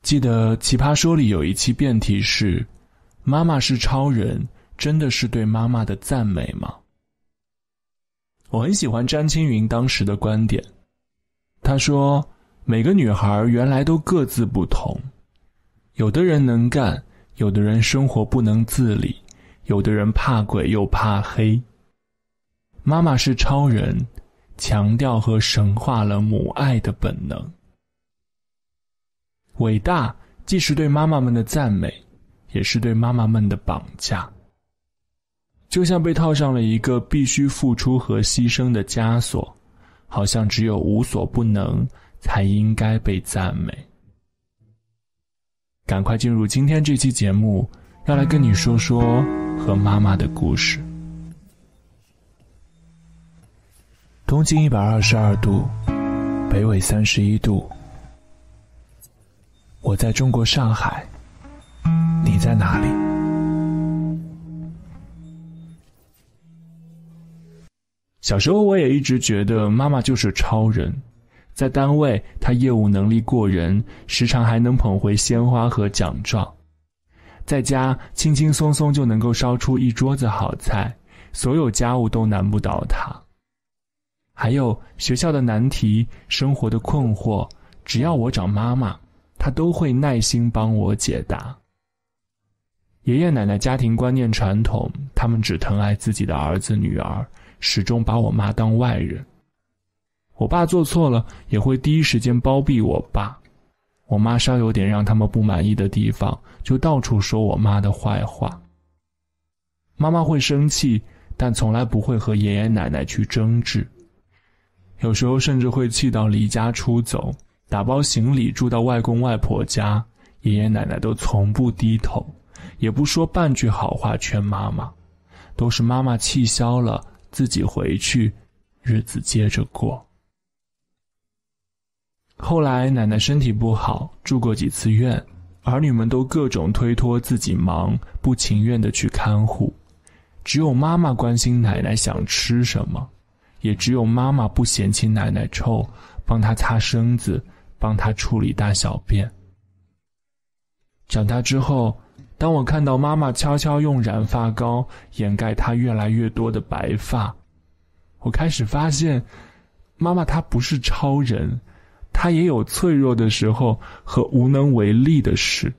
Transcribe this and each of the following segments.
记得《奇葩说》里有一期辩题是妈妈是超人，真的是对妈妈的赞美吗？我很喜欢詹青云当时的观点，他说每个女孩原来都各自不同，有的人能干，有的人生活不能自理，有的人怕鬼又怕黑。妈妈是超人，强调和神化了母爱的本能。伟大既是对妈妈们的赞美，也是对妈妈们的绑架，就像被套上了一个必须付出和牺牲的枷锁，好像只有无所不能才应该被赞美。赶快进入今天这期节目，要来跟你说说和妈妈的故事。东经122度，北纬31度。我在中国上海，你在哪里？小时候我也一直觉得妈妈就是超人，在单位她业务能力过人，时常还能捧回鲜花和奖状。在家轻轻松松就能够烧出一桌子好菜，所有家务都难不倒她。还有学校的难题，生活的困惑，只要我找妈妈，她都会耐心帮我解答。爷爷奶奶家庭观念传统，他们只疼爱自己的儿子女儿，始终把我妈当外人。我爸做错了，也会第一时间包庇我爸。我妈稍有点让他们不满意的地方，就到处说我妈的坏话。妈妈会生气，但从来不会和爷爷奶奶去争执。有时候甚至会气到离家出走，打包行李住到外公外婆家，爷爷奶奶都从不低头，也不说半句好话劝妈妈，都是妈妈气消了，自己回去，日子接着过。后来奶奶身体不好，住过几次院，儿女们都各种推脱自己忙，不情愿地去看护。只有妈妈关心奶奶想吃什么，也只有妈妈不嫌弃奶奶臭，帮她擦身子，帮她处理大小便。长大之后，当我看到妈妈悄悄用染发膏掩盖她越来越多的白发，我开始发现，妈妈她不是超人，她也有脆弱的时候和无能为力的事。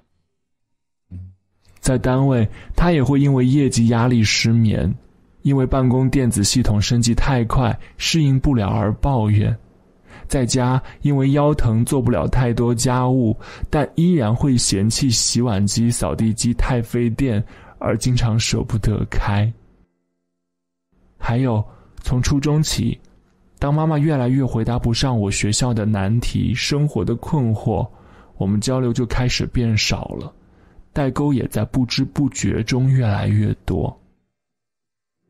在单位，她也会因为业绩压力失眠，因为办公电子系统升级太快，适应不了而抱怨。在家，因为腰疼做不了太多家务，但依然会嫌弃洗碗机、扫地机太费电，而经常舍不得开。还有，从初中起，当妈妈越来越回答不上我学校的难题、生活的困惑，我们交流就开始变少了，代沟也在不知不觉中越来越多。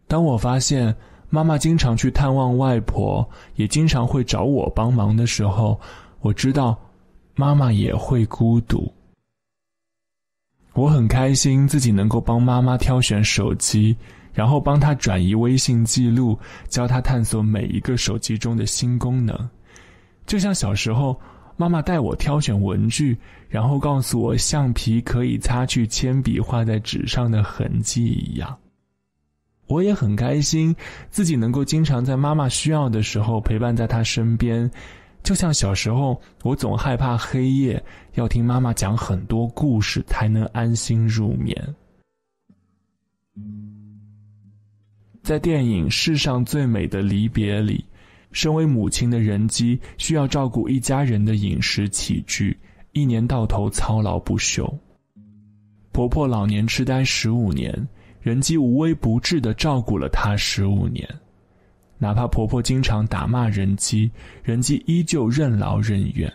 当我发现妈妈经常去探望外婆，也经常会找我帮忙的时候，我知道妈妈也会孤独。我很开心自己能够帮妈妈挑选手机，然后帮她转移微信记录，教她探索每一个手机中的新功能。就像小时候妈妈带我挑选文具，然后告诉我橡皮可以擦去铅笔画在纸上的痕迹一样。我也很开心自己能够经常在妈妈需要的时候陪伴在她身边，就像小时候我总害怕黑夜，要听妈妈讲很多故事才能安心入眠。在电影《世上最美的离别》里，身为母亲的人姬需要照顾一家人的饮食起居，一年到头操劳不休。婆婆老年痴呆15年，人姬无微不至地照顾了她15年。哪怕婆婆经常打骂人姬，人姬依旧任劳任怨。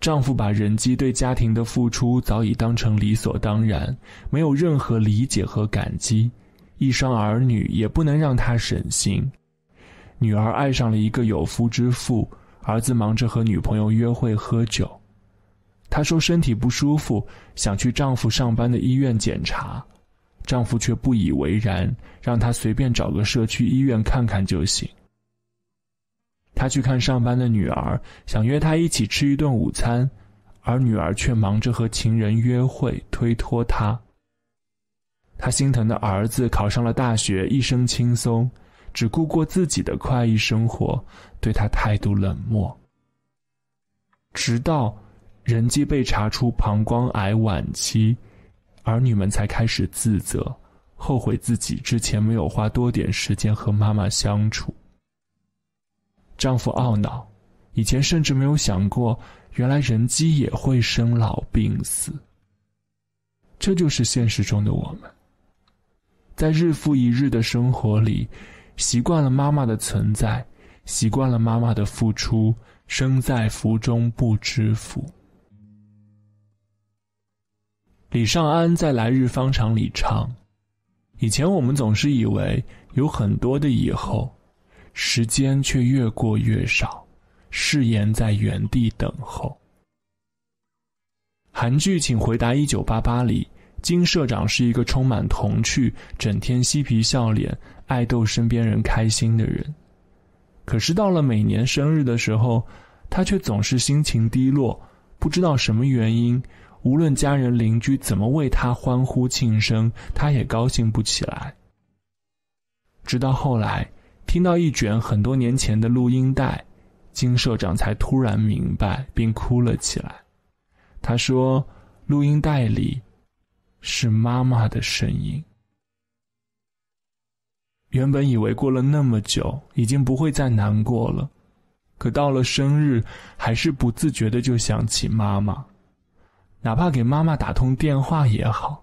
丈夫把人姬对家庭的付出早已当成理所当然，没有任何理解和感激，一双儿女也不能让他省心。女儿爱上了一个有夫之妇，儿子忙着和女朋友约会喝酒。她说身体不舒服，想去丈夫上班的医院检查，丈夫却不以为然，让她随便找个社区医院看看就行。她去看上班的女儿，想约她一起吃一顿午餐，而女儿却忙着和情人约会，推脱他。他心疼的儿子考上了大学，一生轻松，只顾过自己的快意生活，对他态度冷漠。直到人机被查出膀胱癌晚期，儿女们才开始自责，后悔自己之前没有花多点时间和妈妈相处。丈夫懊恼，以前甚至没有想过，原来人机也会生老病死。这就是现实中的我们，在日复一日的生活里，习惯了妈妈的存在，习惯了妈妈的付出，身在福中不知福。李尚安在《来日方长》里唱，以前我们总是以为有很多的以后，时间却越过越少，誓言在原地等候。韩剧《请回答1988》里，金社长是一个充满童趣，整天嬉皮笑脸，爱逗身边人开心的人。可是到了每年生日的时候，他却总是心情低落，不知道什么原因，无论家人邻居怎么为他欢呼庆生，他也高兴不起来。直到后来听到一卷很多年前的录音带，金社长才突然明白，并哭了起来。他说，录音带里是妈妈的声音。原本以为过了那么久，已经不会再难过了，可到了生日，还是不自觉的就想起妈妈。哪怕给妈妈打通电话也好，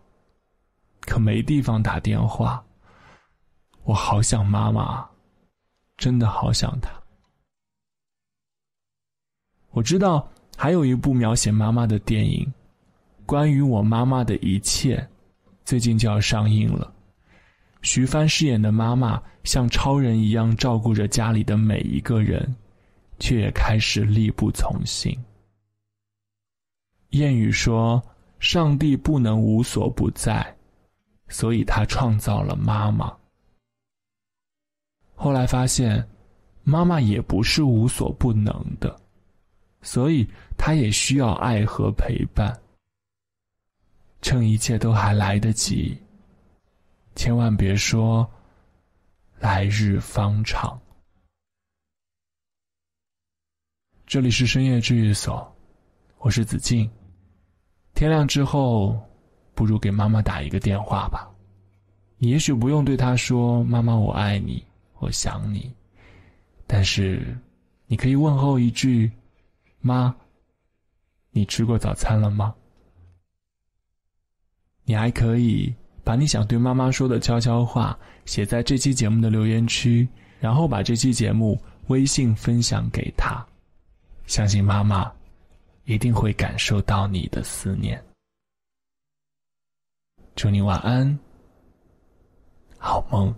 可没地方打电话。我好想妈妈，真的好想她。我知道还有一部描写妈妈的电影，关于我妈妈的一切，最近就要上映了。徐帆饰演的妈妈像超人一样照顾着家里的每一个人，却也开始力不从心。谚语说，上帝不能无所不在，所以他创造了妈妈。后来发现，妈妈也不是无所不能的，所以她也需要爱和陪伴。趁一切都还来得及，千万别说来日方长。这里是深夜治愈所，我是子敬。天亮之后，不如给妈妈打一个电话吧。你也许不用对她说，妈妈我爱你，我想你，但是你可以问候一句，妈，你吃过早餐了吗？你还可以把你想对妈妈说的悄悄话写在这期节目的留言区，然后把这期节目微信分享给她。相信妈妈一定会感受到你的思念。祝你晚安，好梦。